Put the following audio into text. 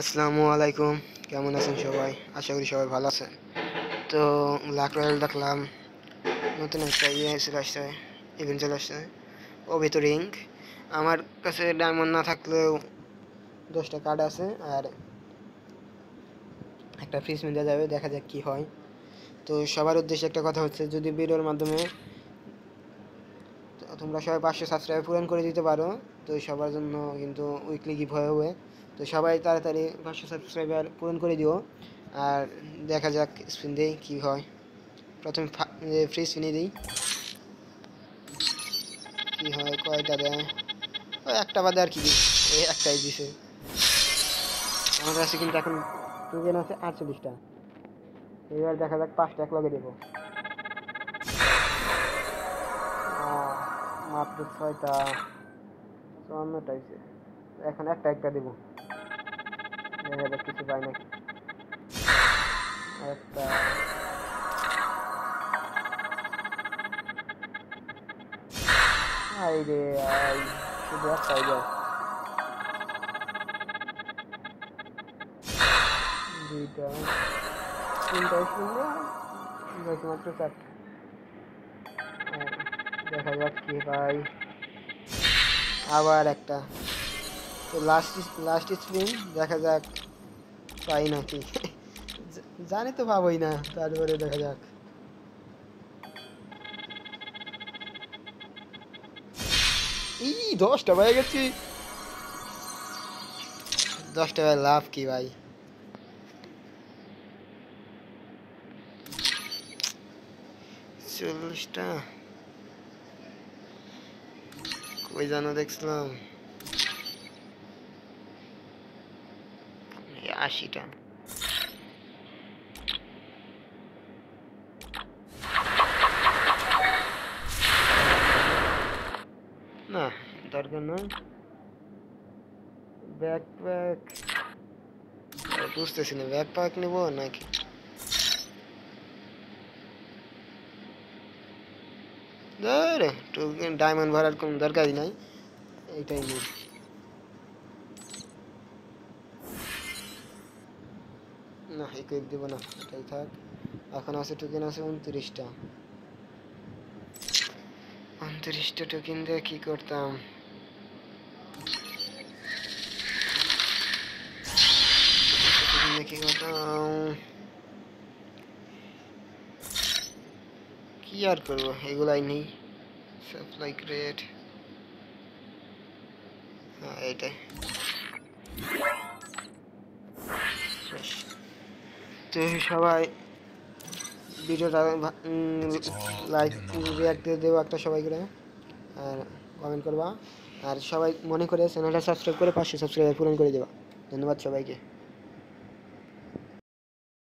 আসসালামু আলাইকুম। কেমন আছেন সবাই? আশা করি সবাই ভালো আছেন। তো লাক রয়্যাল দেখলাম নতুন একটা চলে আসছে, ইভেন্ট চলে আসছে। Obito ring. আমার কাছে ডায়মন্ড না থাকলেও 10টা কার্ড আছে আর একটা ফ্রি স্পিন দেওয়া যাবে, দেখা যাক কি হয়। তো সবার উদ্দেশ্যে একটা কথা হচ্ছে, যদি ভিডিওর মাধ্যমে তোমরা সবাই 500 সাবস্ক্রাইব পূরণ করে দিতে পারো, তো সবার জন্য কিন্তু উইকলি গিভ হবে। তো সবাই তাড়াতাড়ি 500 সাবস্ক্রাইবার পূরণ করে দিও। আর দেখা যাক স্পিন দেই কী হয়। প্রথমে ফ্রি স্পিনে দিই, কী হয়, কয়টা দেয়। ওই একটা বাদে আর কি দিই, এই একটাই দিছে। আমার কাছে কিন্তু এখন টোকেন আছে 48টা। এবার দেখা যাক 5টা এক লগে দেবো। মাত্র 6টা, 54টা হয়েছে। এখন একটা একটা দেবো, দেখা যাক কিছু পাই নাকি। একটা আই রে আই, শুধু একটাই যায়। দুইটা, তিনটা শুনলে মাত্র 4টা। দেখা যাক কি পাই। আবার একটা। তো লাস্ট স্পিন, দেখা যাক পাই নাকি। জানি তো পাবোই না, তারপরে দেখা যাক। ই 10টা পেয়ে গেছি। 10টা লাভ কি ভাই। চল্লিশটা কই জানো দেখছিলাম, 80টা। না, দরকার নয়। ব্যাকপ্যাক বুঝতেছি না, ব্যাকপ্যাক নেবো নাকি। ডায়মন্ড ভরার কোনো দরকারই নাই, এইটাই নেই। না, ইকুইপ দেবো না, এটাই থাক। এখন আছে টোকেন আছে 29টা। 29টা টোকেন দিয়ে কি করতাম। কি করতাম, কি আর করবো, এগুলাই নেই। সাপ্লাই ক্রেট, হ্যাঁ এইটাই। তো সবাই ভিডিওটা লাইক রিয়াক্ট দিয়ে দেবো একটা সবাই করে, আর কমেন্ট করবা। আর সবাই মনে করে চ্যানেলটা সাবস্ক্রাইব করে 500 সাবস্ক্রাইবার পূরণ করে দেবা। ধন্যবাদ সবাইকে।